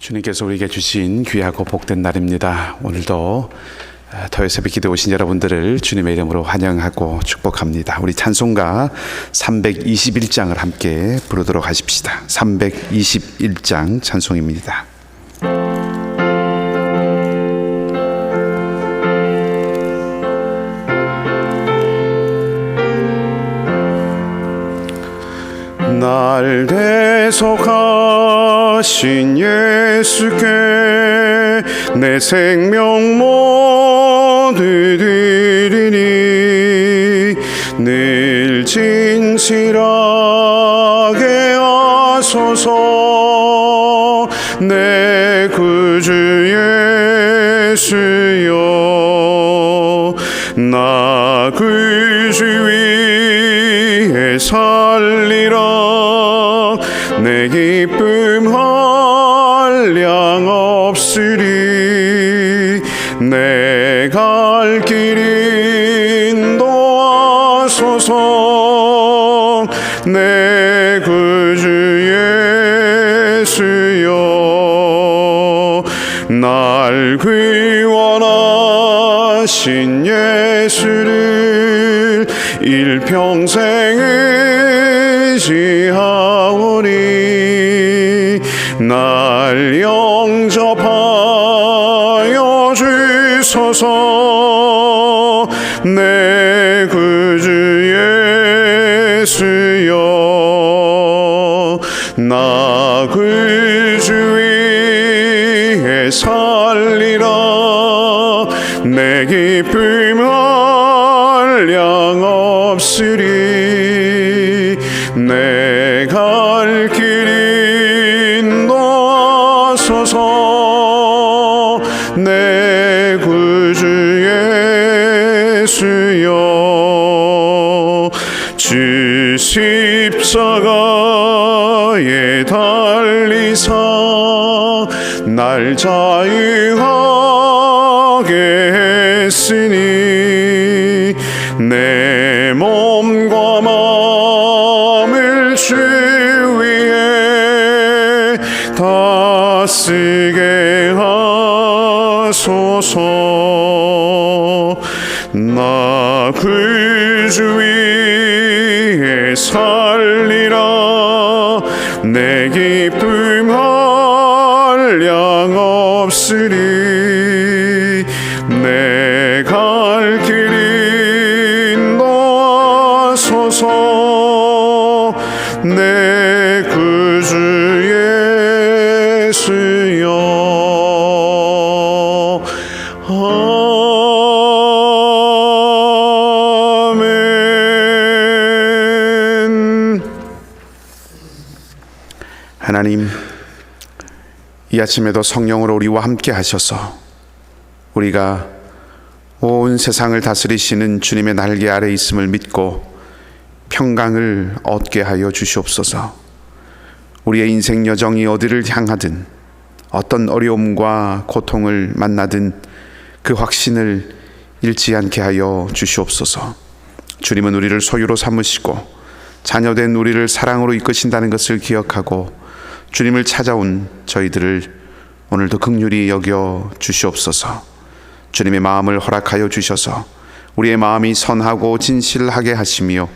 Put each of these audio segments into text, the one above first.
주님께서 우리에게 주신 귀하고 복된 날입니다. 오늘도 토요일 새벽 기도에 오신 여러분들을 주님의 이름으로 환영하고 축복합니다. 우리 찬송가 321장을 함께 부르도록 하십시다. 321장 찬송입니다. 날 대속하신 예수께 내 생명 모두 드리니 늘 진실하게 하소서. 내 구주 예수여, 나 그 주 위에 살리라. 내 기쁨 한량 없으리. 내 갈 길 인도하소서. 내 구주 예수여, 날 구원하신 예수를 일평생 의지하오니 날 영접하여 주소서. 내 구주 예수여, 나 구주 위에 살리라. 내 기쁨 한량 없으리. 내 갈 길 인도하소서. 내 구주 예수여, 주 십자가에 달리사 날 자유하게 했으니 내 몸과 마음을 주 위에 다 쓰게 하소서. 나 그 주 위에 살리라. 내 기쁨 한량 없으리. 내 갈 길 인도하소서. 내 구주 예수여. 하나님, 이 아침에도 성령으로 우리와 함께 하셔서 우리가 온 세상을 다스리시는 주님의 날개 아래 있음을 믿고 평강을 얻게 하여 주시옵소서. 우리의 인생 여정이 어디를 향하든 어떤 어려움과 고통을 만나든 그 확신을 잃지 않게 하여 주시옵소서. 주님은 우리를 소유로 삼으시고 자녀된 우리를 사랑으로 이끄신다는 것을 기억하고 주님을 찾아온 저희들을 오늘도 긍휼히 여겨 주시옵소서. 주님의 마음을 허락하여 주셔서 우리의 마음이 선하고 진실하게 하시며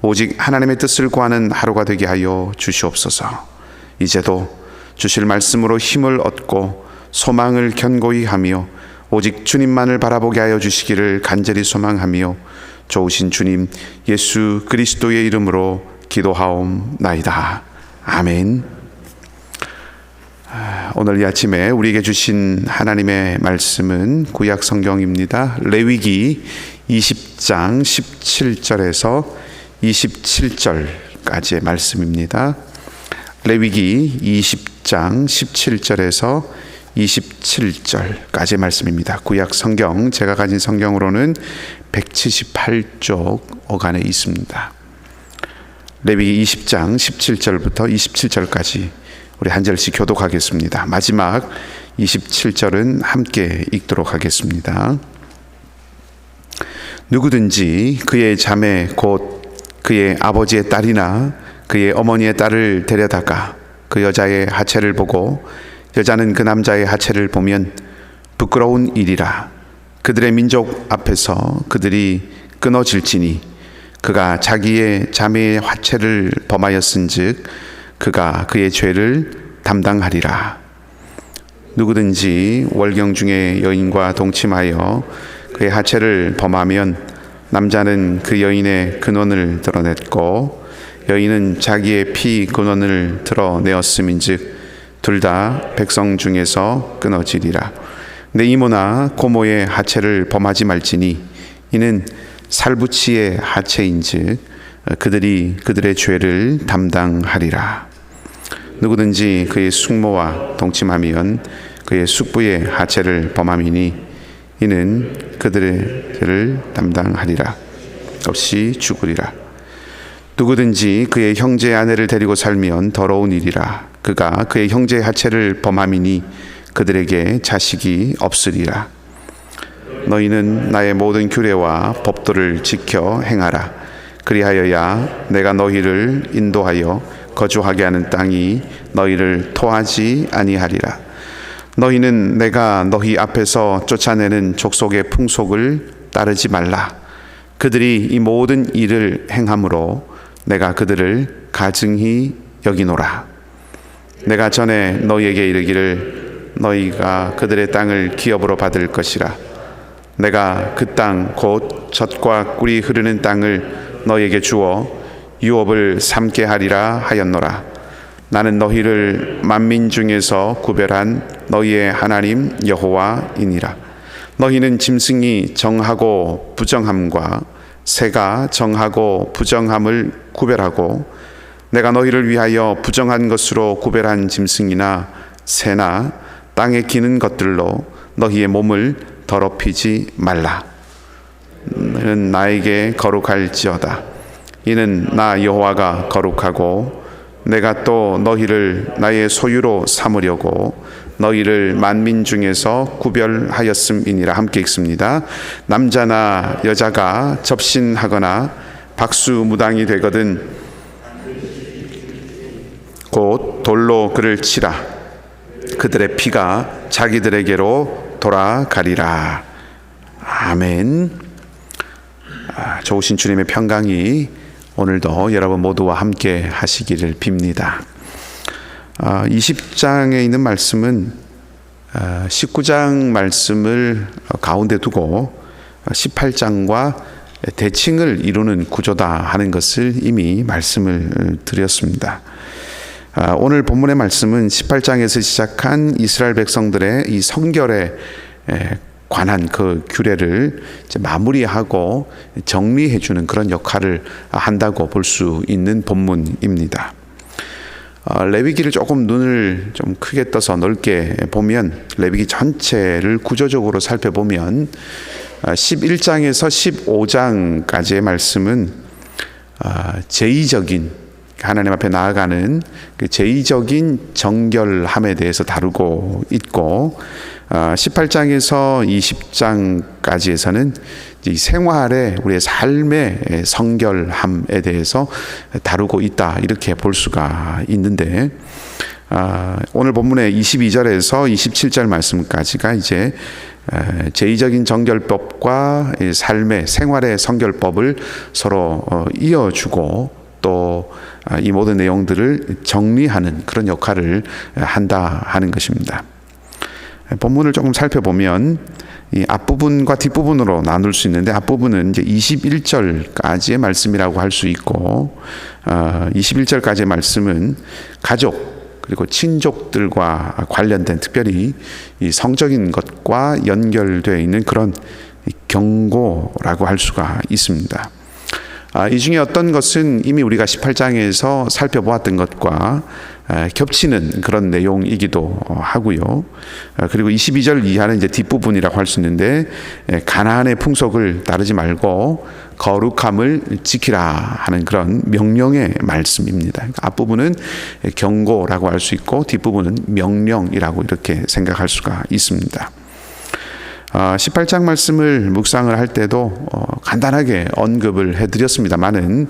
오직 하나님의 뜻을 구하는 하루가 되게 하여 주시옵소서. 이제도 주실 말씀으로 힘을 얻고 소망을 견고히 하며 오직 주님만을 바라보게 하여 주시기를 간절히 소망하며 좋으신 주님 예수 그리스도의 이름으로 기도하옵나이다. 아멘. 오늘 이 아침에 우리에게 주신 하나님의 말씀은 구약 성경입니다. 레위기 20장 17절에서 27절까지의 말씀입니다. 레위기 20장 17절에서 27절까지의 말씀입니다. 구약 성경, 제가 가진 성경으로는 178쪽 어간에 있습니다. 레위기 20장 17절부터 27절까지 우리 한 절씩 교독하겠습니다. 마지막 27절은 함께 읽도록 하겠습니다. 누구든지 그의 자매 곧 그의 아버지의 딸이나 그의 어머니의 딸을 데려다가 그 여자의 하체를 보고 여자는 그 남자의 하체를 보면 부끄러운 일이라. 그들의 민족 앞에서 그들이 끊어질지니 그가 자기의 자매의 하체를 범하였은즉 그가 그의 죄를 담당하리라. 누구든지 월경 중에 여인과 동침하여 그의 하체를 범하면 남자는 그 여인의 근원을 드러냈고 여인은 자기의 피 근원을 드러내었음인즉 둘 다 백성 중에서 끊어지리라. 내 이모나 고모의 하체를 범하지 말지니 이는 살부치의 하체인즉 그들이 그들의 죄를 담당하리라. 누구든지 그의 숙모와 동침하면 그의 숙부의 하체를 범함이니 이는 그들의 죄를 담당하리라. 없이 죽으리라. 누구든지 그의 형제의 아내를 데리고 살면 더러운 일이라. 그가 그의 형제의 하체를 범함이니 그들에게 자식이 없으리라. 너희는 나의 모든 규례와 법도를 지켜 행하라. 그리하여야 내가 너희를 인도하여 거주하게 하는 땅이 너희를 토하지 아니하리라. 너희는 내가 너희 앞에서 쫓아내는 족속의 풍속을 따르지 말라. 그들이 이 모든 일을 행함으로 내가 그들을 가증히 여기노라. 내가 전에 너희에게 이르기를 너희가 그들의 땅을 기업으로 받을 것이라. 내가 그 땅 곧 젖과 꿀이 흐르는 땅을 너희에게 주어 유업을 삼게 하리라 하였노라. 나는 너희를 만민 중에서 구별한 너희의 하나님 여호와이니라. 너희는 짐승이 정하고 부정함과 새가 정하고 부정함을 구별하고 내가 너희를 위하여 부정한 것으로 구별한 짐승이나 새나 땅에 기는 것들로 너희의 몸을 더럽히지 말라. 너희는 나에게 거룩할지어다. 이는 나 여호와가 거룩하고 내가 또 너희를 나의 소유로 삼으려고 너희를 만민 중에서 구별하였음이니라. 함께 읽습니다. 남자나 여자가 접신하거나 박수무당이 되거든 곧 돌로 그를 치라. 그들의 피가 자기들에게로 돌아가리라. 아멘. 좋으신 주님의 평강이 오늘도 여러분 모두와 함께 하시기를 빕니다. 20장에 있는 말씀은 19장 말씀을 가운데 두고 18장과 대칭을 이루는 구조다 하는 것을 이미 말씀을 드렸습니다. 오늘 본문의 말씀은 18장에서 시작한 이스라엘 백성들의 이 성결에 관한 그 규례를 이제 마무리하고 정리해주는 그런 역할을 한다고 볼 수 있는 본문입니다. 레위기를 조금 눈을 좀 크게 떠서 넓게 보면 레위기 전체를 구조적으로 살펴보면 11장에서 15장까지의 말씀은 제의적인 하나님 앞에 나아가는 그 제의적인 정결함에 대해서 다루고 있고 18장에서 20장까지에서는 이 생활의 우리의 삶의 성결함에 대해서 다루고 있다 이렇게 볼 수가 있는데 오늘 본문의 22절에서 27절 말씀까지가 이제 제의적인 정결법과 삶의 생활의 성결법을 서로 이어주고 또 이 모든 내용들을 정리하는 그런 역할을 한다 하는 것입니다. 본문을 조금 살펴보면 이 앞부분과 뒷부분으로 나눌 수 있는데 앞부분은 이제 21절까지의 말씀이라고 할 수 있고 21절까지의 말씀은 가족 그리고 친족들과 관련된 특별히 이 성적인 것과 연결되어 있는 그런 경고라고 할 수가 있습니다. 이 중에 어떤 것은 이미 우리가 18장에서 살펴보았던 것과 겹치는 그런 내용이기도 하고요. 그리고 22절 이하는 이제 뒷부분이라고 할 수 있는데 가나안의 풍속을 따르지 말고 거룩함을 지키라 하는 그런 명령의 말씀입니다. 앞부분은 경고라고 할 수 있고 뒷부분은 명령이라고 이렇게 생각할 수가 있습니다. 18장 말씀을 묵상을 할 때도 간단하게 언급을 해드렸습니다만은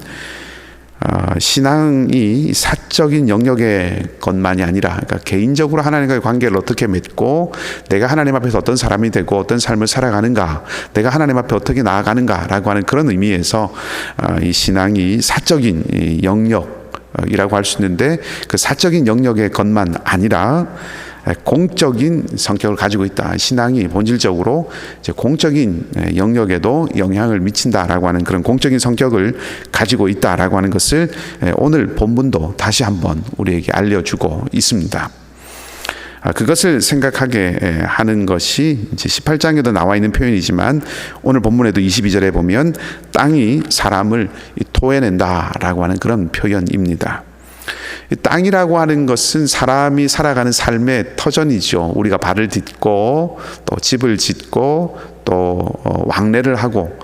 신앙이 사적인 영역의 것만이 아니라, 그러니까 개인적으로 하나님과의 관계를 어떻게 맺고 내가 하나님 앞에서 어떤 사람이 되고 어떤 삶을 살아가는가, 내가 하나님 앞에 어떻게 나아가는가라고 하는 그런 의미에서 이 신앙이 사적인 영역이라고 할 수 있는데, 그 사적인 영역의 것만 아니라 공적인 성격을 가지고 있다. 신앙이 본질적으로 이제 공적인 영역에도 영향을 미친다라고 하는 그런 공적인 성격을 가지고 있다라고 하는 것을 오늘 본문도 다시 한번 우리에게 알려주고 있습니다. 그것을 생각하게 하는 것이 이제 18장에도 나와 있는 표현이지만 오늘 본문에도 22절에 보면 땅이 사람을 토해낸다라고 하는 그런 표현입니다. 땅이라고 하는 것은 사람이 살아가는 삶의 터전이죠. 우리가 발을 딛고 또 집을 짓고 또 왕래를 하고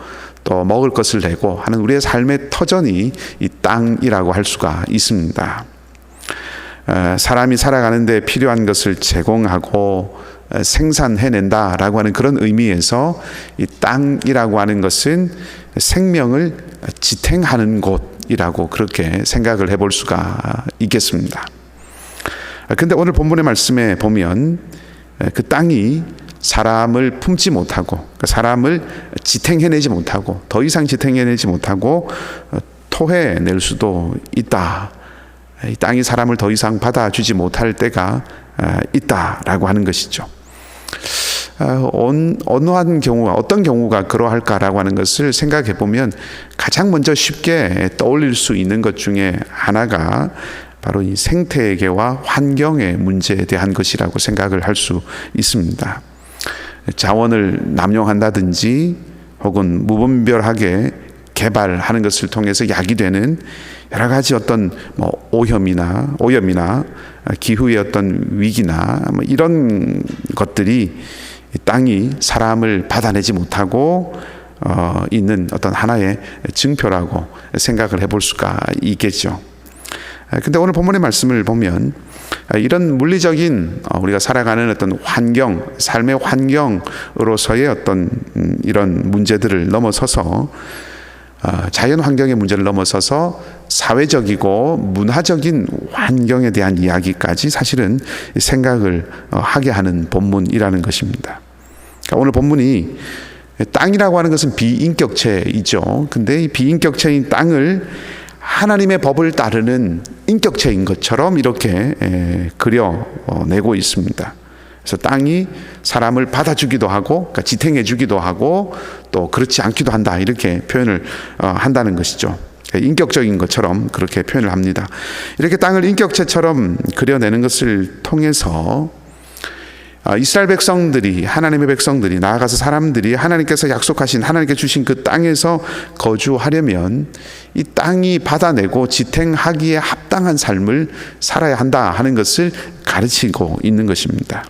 또 먹을 것을 내고 하는 우리의 삶의 터전이 이 땅이라고 할 수가 있습니다. 사람이 살아가는 데 필요한 것을 제공하고 생산해낸다라고 하는 그런 의미에서 이 땅이라고 하는 것은 생명을 지탱하는 곳이라고 그렇게 생각을 해볼 수가 있겠습니다. 근데 오늘 본문의 말씀에 보면 그 땅이 사람을 품지 못하고, 그러니까 사람을 지탱해내지 못하고, 더 이상 지탱해내지 못하고 토해낼 수도 있다. 이 땅이 사람을 더 이상 받아주지 못할 때가 있다라고 하는 것이죠. 어느 한 경우가, 어떤 경우가 그러할까라고 하는 것을 생각해 보면 가장 먼저 쉽게 떠올릴 수 있는 것 중에 하나가 바로 이 생태계와 환경의 문제에 대한 것이라고 생각을 할 수 있습니다. 자원을 남용한다든지 혹은 무분별하게 개발하는 것을 통해서 야기되는 여러 가지 어떤 오염이나 기후의 어떤 위기나 이런 것들이 땅이 사람을 받아내지 못하고 있는 어떤 하나의 증표라고 생각을 해볼 수가 있겠죠. 근데 오늘 본문의 말씀을 보면 이런 물리적인 우리가 살아가는 어떤 환경, 삶의 환경으로서의 어떤 이런 문제들을 넘어서서 자연 환경의 문제를 넘어서서 사회적이고 문화적인 환경에 대한 이야기까지 사실은 생각을 하게 하는 본문이라는 것입니다. 그러니까 오늘 본문이 땅이라고 하는 것은 비인격체이죠. 근데 이 비인격체인 땅을 하나님의 법을 따르는 인격체인 것처럼 이렇게 그려내고 있습니다. 그래서 땅이 사람을 받아주기도 하고, 그러니까 지탱해주기도 하고, 또 그렇지 않기도 한다, 이렇게 표현을 한다는 것이죠. 인격적인 것처럼 그렇게 표현을 합니다. 이렇게 땅을 인격체처럼 그려내는 것을 통해서 이스라엘 백성들이, 하나님의 백성들이, 나아가서 사람들이 하나님께서 약속하신, 하나님께 주신 그 땅에서 거주하려면 이 땅이 받아내고 지탱하기에 합당한 삶을 살아야 한다 하는 것을 가르치고 있는 것입니다.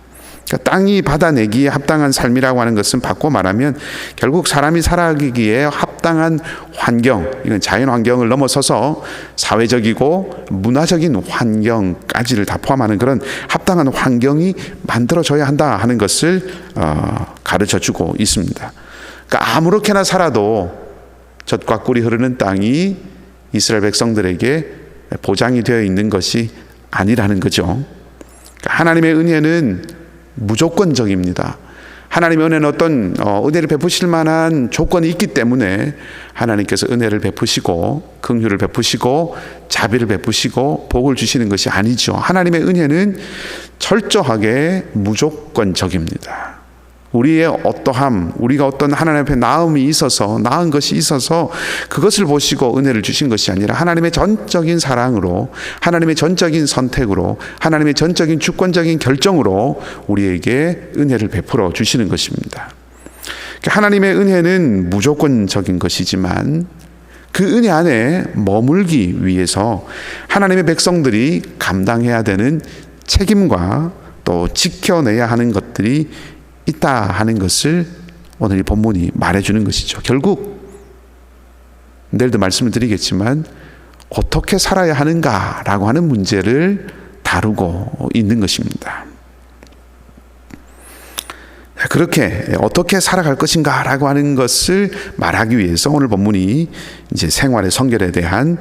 그러니까 땅이 받아내기에 합당한 삶이라고 하는 것은 바꿔 말하면 결국 사람이 살아가기에 합당한 환경, 이건 자연 환경을 넘어서서 사회적이고 문화적인 환경까지를 다 포함하는 그런 합당한 환경이 만들어져야 한다 하는 것을 가르쳐주고 있습니다. 그러니까 아무렇게나 살아도 젖과 꿀이 흐르는 땅이 이스라엘 백성들에게 보장이 되어 있는 것이 아니라는 거죠. 그러니까 하나님의 은혜는 무조건적입니다. 하나님의 은혜는 어떤 은혜를 베푸실 만한 조건이 있기 때문에 하나님께서 은혜를 베푸시고 긍휼을 베푸시고 자비를 베푸시고 복을 주시는 것이 아니죠. 하나님의 은혜는 철저하게 무조건적입니다. 우리의 어떠함, 우리가 어떤 하나님 앞에 나은 것이 있어서 그것을 보시고 은혜를 주신 것이 아니라 하나님의 전적인 사랑으로, 하나님의 전적인 선택으로, 하나님의 전적인 주권적인 결정으로 우리에게 은혜를 베풀어 주시는 것입니다. 하나님의 은혜는 무조건적인 것이지만 그 은혜 안에 머물기 위해서 하나님의 백성들이 감당해야 되는 책임과 또 지켜내야 하는 것들이 있다 하는 것을 오늘 이 본문이 말해주는 것이죠. 결국 내일도 말씀을 드리겠지만 어떻게 살아야 하는가라고 하는 문제를 다루고 있는 것입니다. 그렇게 어떻게 살아갈 것인가라고 하는 것을 말하기 위해서 오늘 본문이 이제 생활의 성결에 대한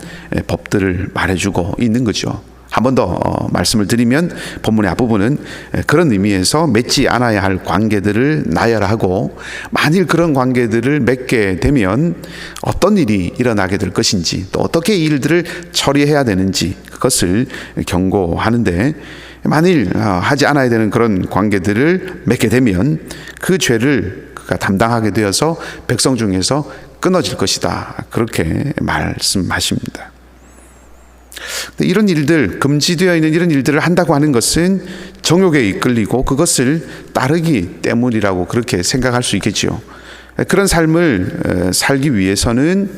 법들을 말해주고 있는 거죠. 한 번 더 말씀을 드리면 본문의 앞부분은 그런 의미에서 맺지 않아야 할 관계들을 나열하고 만일 그런 관계들을 맺게 되면 어떤 일이 일어나게 될 것인지 또 어떻게 일들을 처리해야 되는지 그것을 경고하는데 만일 하지 않아야 되는 그런 관계들을 맺게 되면 그 죄를 그가 담당하게 되어서 백성 중에서 끊어질 것이다. 그렇게 말씀하십니다. 이런 일들, 금지되어 있는 이런 일들을 한다고 하는 것은 정욕에 이끌리고 그것을 따르기 때문이라고 그렇게 생각할 수 있겠지요. 그런 삶을 살기 위해서는,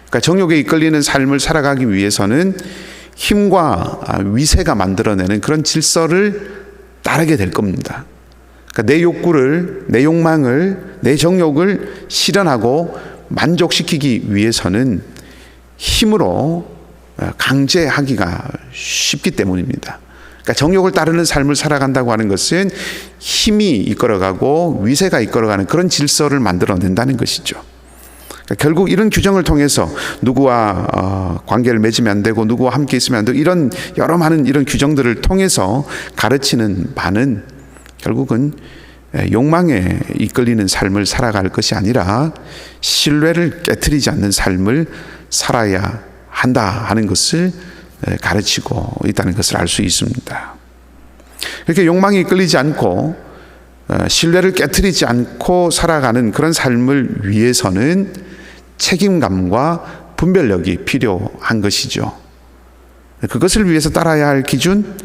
그러니까 정욕에 이끌리는 삶을 살아가기 위해서는 힘과 위세가 만들어내는 그런 질서를 따르게 될 겁니다. 그러니까 내 욕구를, 내 욕망을, 내 정욕을 실현하고 만족시키기 위해서는 힘으로 강제하기가 쉽기 때문입니다. 그러니까 정욕을 따르는 삶을 살아간다고 하는 것은 힘이 이끌어가고 위세가 이끌어가는 그런 질서를 만들어낸다는 것이죠. 그러니까 결국 이런 규정을 통해서 누구와 관계를 맺으면 안 되고 누구와 함께 있으면 안 되고 이런 여러 많은 이런 규정들을 통해서 가르치는 바는 결국은 욕망에 이끌리는 삶을 살아갈 것이 아니라 신뢰를 깨트리지 않는 삶을 살아야 한다 하는 것을 가르치고 있다는 것을 알 수 있습니다. 이렇게 욕망이 끌리지 않고 신뢰를 깨트리지 않고 살아가는 그런 삶을 위해서는 책임감과 분별력이 필요한 것이죠. 그것을 위해서 따라야 할 기준,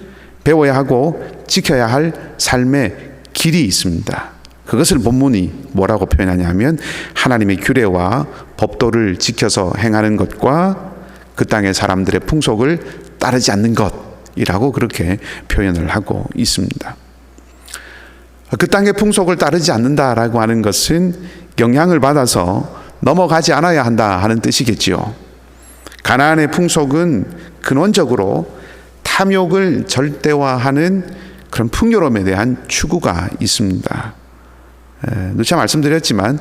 배워야 하고 지켜야 할 삶의 길이 있습니다. 그것을 본문이 뭐라고 표현하냐면 하나님의 규례와 법도를 지켜서 행하는 것과 그 땅의 사람들의 풍속을 따르지 않는 것이라고 그렇게 표현을 하고 있습니다. 그 땅의 풍속을 따르지 않는다라고 하는 것은 영향을 받아서 넘어가지 않아야 한다 하는 뜻이겠지요. 가나안의 풍속은 근원적으로 탐욕을 절대화하는 그런 풍요로움에 대한 추구가 있습니다. 누차 말씀드렸지만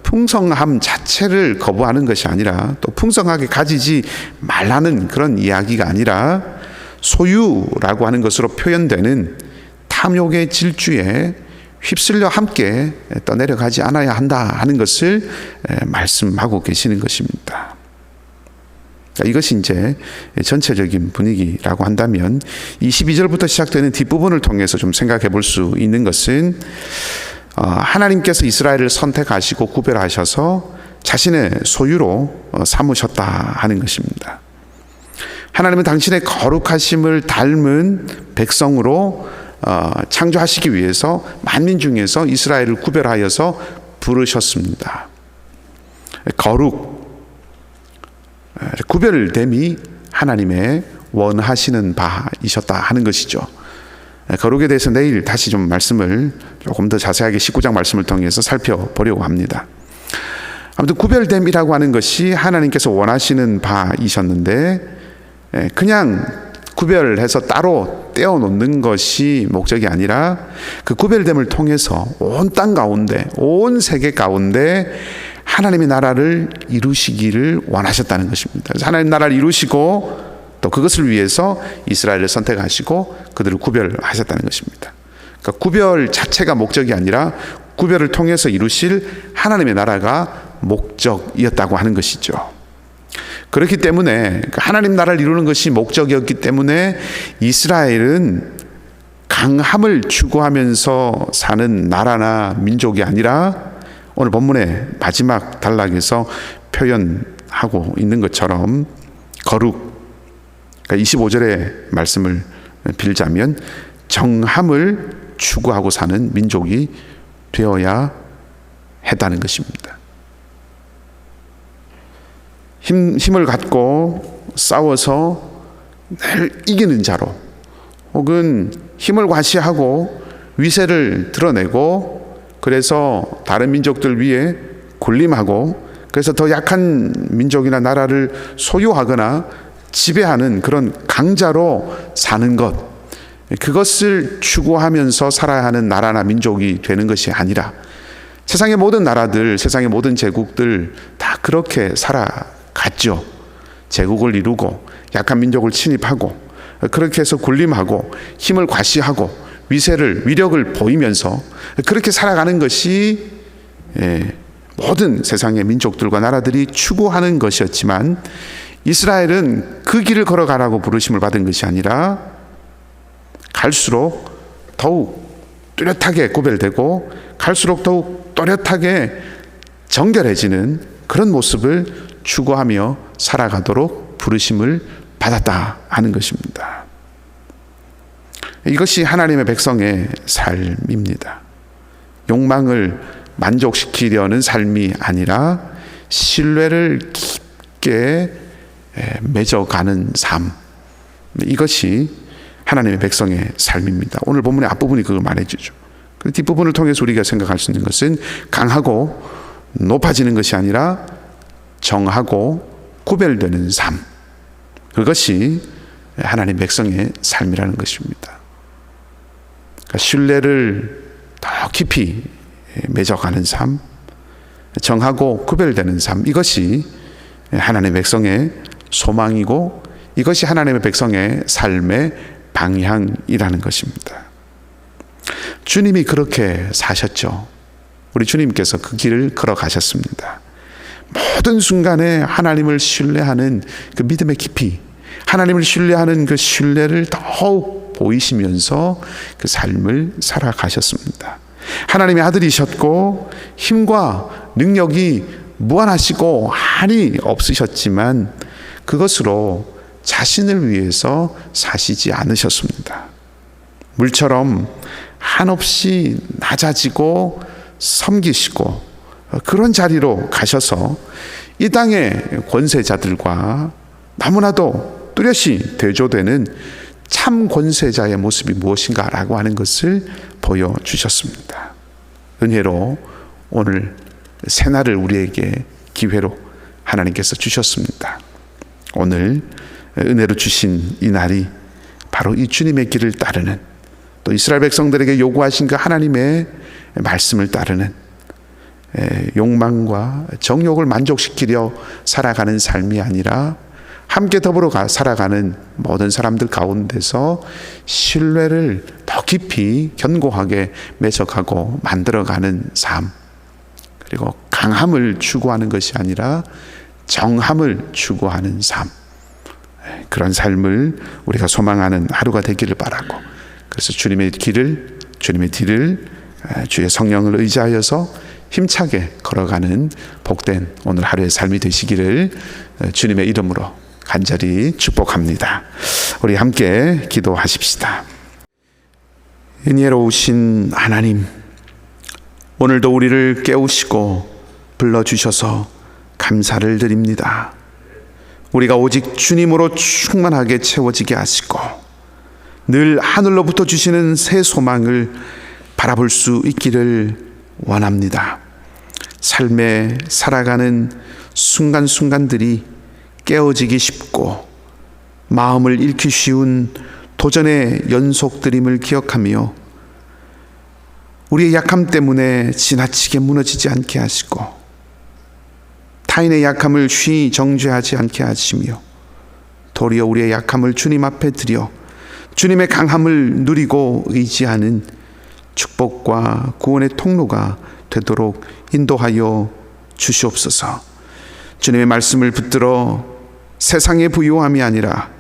풍성함 자체를 거부하는 것이 아니라 또 풍성하게 가지지 말라는 그런 이야기가 아니라 소유라고 하는 것으로 표현되는 탐욕의 질주에 휩쓸려 함께 떠내려가지 않아야 한다 하는 것을 말씀하고 계시는 것입니다. 이것이 이제 전체적인 분위기라고 한다면 22절부터 시작되는 뒷부분을 통해서 좀 생각해 볼 수 있는 것은 하나님께서 이스라엘을 선택하시고 구별하셔서 자신의 소유로 삼으셨다 하는 것입니다. 하나님은 당신의 거룩하심을 닮은 백성으로 창조하시기 위해서 만민 중에서 이스라엘을 구별하여서 부르셨습니다. 거룩, 구별됨이 하나님의 원하시는 바이셨다 하는 것이죠. 거룩에 대해서 내일 다시 좀 말씀을 조금 더 자세하게 19장 말씀을 통해서 살펴보려고 합니다. 아무튼 구별됨이라고 하는 것이 하나님께서 원하시는 바이셨는데 그냥 구별해서 따로 떼어놓는 것이 목적이 아니라 그 구별됨을 통해서 온 땅 가운데, 온 세계 가운데 하나님의 나라를 이루시기를 원하셨다는 것입니다. 그래서 하나님 나라를 이루시고 또 그것을 위해서 이스라엘을 선택하시고 그들을 구별하셨다는 것입니다. 그러니까 구별 자체가 목적이 아니라 구별을 통해서 이루실 하나님의 나라가 목적이었다고 하는 것이죠. 그렇기 때문에 하나님 나라를 이루는 것이 목적이었기 때문에 이스라엘은 강함을 추구하면서 사는 나라나 민족이 아니라 오늘 본문의 마지막 단락에서 표현하고 있는 것처럼 거룩, 그러니까 25절의 말씀을 빌자면 정함을 추구하고 사는 민족이 되어야 했다는 것입니다. 힘을 갖고 싸워서 늘 이기는 자로 혹은 힘을 과시하고 위세를 드러내고 그래서 다른 민족들 위에 군림하고 그래서 더 약한 민족이나 나라를 소유하거나 지배하는 그런 강자로 사는 것, 그것을 추구하면서 살아야 하는 나라나 민족이 되는 것이 아니라 세상의 모든 나라들, 세상의 모든 제국들 다 그렇게 살아갔죠. 제국을 이루고 약한 민족을 침입하고 그렇게 해서 군림하고 힘을 과시하고 위력을 보이면서 그렇게 살아가는 것이 모든 세상의 민족들과 나라들이 추구하는 것이었지만 이스라엘은 그 길을 걸어가라고 부르심을 받은 것이 아니라 갈수록 더욱 뚜렷하게 구별되고 갈수록 더욱 또렷하게 정결해지는 그런 모습을 추구하며 살아가도록 부르심을 받았다 하는 것입니다. 이것이 하나님의 백성의 삶입니다. 욕망을 만족시키려는 삶이 아니라 신뢰를 깊게 맺어가는 삶, 이것이 하나님의 백성의 삶입니다. 오늘 본문의 앞부분이 그걸 말해주죠. 그 뒷부분을 통해서 우리가 생각할 수 있는 것은 강하고 높아지는 것이 아니라 정하고 구별되는 삶, 그것이 하나님 백성의 삶이라는 것입니다. 그러니까 신뢰를 더 깊이 맺어가는 삶, 정하고 구별되는 삶, 이것이 하나님의 백성의 소망이고 이것이 하나님의 백성의 삶의 방향이라는 것입니다. 주님이 그렇게 사셨죠. 우리 주님께서 그 길을 걸어가셨습니다. 모든 순간에 하나님을 신뢰하는 그 믿음의 깊이, 하나님을 신뢰하는 그 신뢰를 더욱 보이시면서 그 삶을 살아가셨습니다. 하나님의 아들이셨고 힘과 능력이 무한하시고 한이 없으셨지만 그것으로 자신을 위해서 사시지 않으셨습니다. 물처럼 한없이 낮아지고 섬기시고 그런 자리로 가셔서 이 땅의 권세자들과 너무나도 뚜렷이 대조되는 참 권세자의 모습이 무엇인가라고 하는 것을 보여주셨습니다. 은혜로 오늘 새날을 우리에게 기회로 하나님께서 주셨습니다. 오늘 은혜로 주신 이 날이 바로 이 주님의 길을 따르는, 또 이스라엘 백성들에게 요구하신 그 하나님의 말씀을 따르는 욕망과 정욕을 만족시키려 살아가는 삶이 아니라 함께 더불어 살아가는 모든 사람들 가운데서 신뢰를 더 깊이 견고하게 맺어가고 만들어가는 삶, 그리고 강함을 추구하는 것이 아니라 정함을 추구하는 삶, 그런 삶을 우리가 소망하는 하루가 되기를 바라고, 그래서 주님의 뒤를 주의 성령을 의지하여서 힘차게 걸어가는 복된 오늘 하루의 삶이 되시기를 주님의 이름으로 간절히 축복합니다. 우리 함께 기도하십시다. 은혜로우신 하나님, 오늘도 우리를 깨우시고 불러주셔서 감사를 드립니다. 우리가 오직 주님으로 충만하게 채워지게 하시고 늘 하늘로부터 주시는 새 소망을 바라볼 수 있기를 원합니다. 삶에 살아가는 순간순간들이 깨어지기 쉽고 마음을 잃기 쉬운 도전의 연속들임을 기억하며 우리의 약함 때문에 지나치게 무너지지 않게 하시고 타인의 약함을 쉬이 정죄하지 않게 하시며 도리어 우리의 약함을 주님 앞에 드려 주님의 강함을 누리고 의지하는 축복과 구원의 통로가 되도록 인도하여 주시옵소서. 주님의 말씀을 붙들어 세상의 부유함이 아니라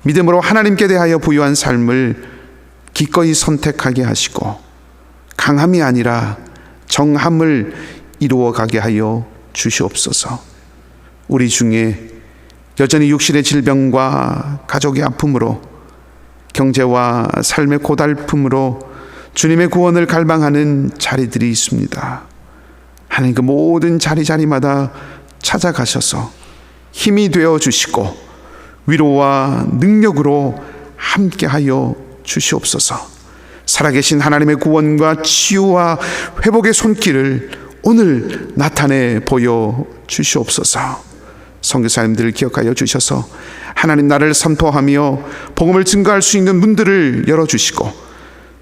믿음으로 하나님께 대하여 부유한 삶을 기꺼이 선택하게 하시고 강함이 아니라 정함을 이루어가게 하여 주시옵소서. 우리 중에 여전히 육신의 질병과 가족의 아픔으로 경제와 삶의 고달픔으로 주님의 구원을 갈망하는 자리들이 있습니다. 하나님, 그 모든 자리마다 찾아가셔서 힘이 되어 주시고 위로와 능력으로 함께하여 주시옵소서. 살아계신 하나님의 구원과 치유와 회복의 손길을 오늘 나타내 보여 주시옵소서. 선교사님들을 기억하여 주셔서 하나님 나라를 선포하며 복음을 증거할 수 있는 문들을 열어주시고,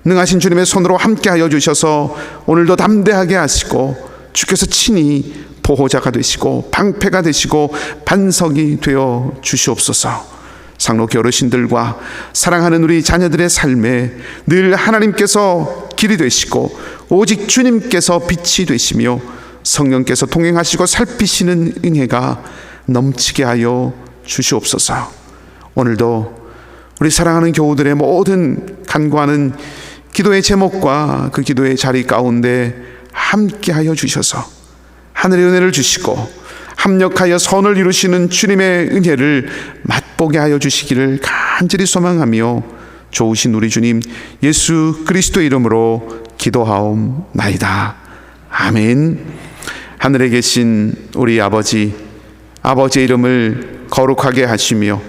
능하신 주님의 손으로 함께하여 주셔서 오늘도 담대하게 하시고, 주께서 친히 보호자가 되시고 방패가 되시고 반석이 되어 주시옵소서. 상록교 어르신들과 사랑하는 우리 자녀들의 삶에 늘 하나님께서 길이 되시고 오직 주님께서 빛이 되시며 성령께서 동행하시고 살피시는 은혜가 넘치게 하여 주시옵소서. 오늘도 우리 사랑하는 교우들의 모든 간구하는 기도의 제목과 그 기도의 자리 가운데 함께 하여 주셔서 하늘의 은혜를 주시고 합력하여 선을 이루시는 주님의 은혜를 맛보게 하여 주시기를 간절히 소망하며 좋으신 우리 주님 예수 그리스도의 이름으로 기도하옵나이다. 아멘. 하늘에 계신 우리 아버지의 이름을 거룩하게 하시며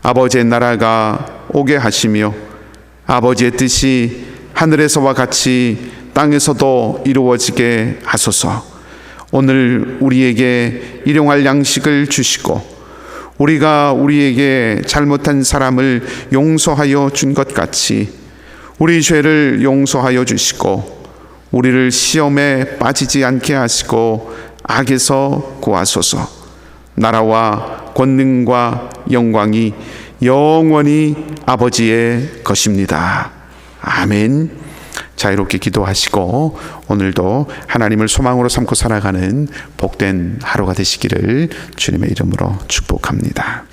아버지의 나라가 오게 하시며 아버지의 뜻이 하늘에서와 같이 땅에서도 이루어지게 하소서. 오늘 우리에게 일용할 양식을 주시고 우리가 우리에게 잘못한 사람을 용서하여 준 것 같이 우리 죄를 용서하여 주시고 우리를 시험에 빠지지 않게 하시고 악에서 구하소서. 나라와 권능과 영광이 영원히 아버지의 것입니다. 아멘. 자유롭게 기도하시고 오늘도 하나님을 소망으로 삼고 살아가는 복된 하루가 되시기를 주님의 이름으로 축복합니다.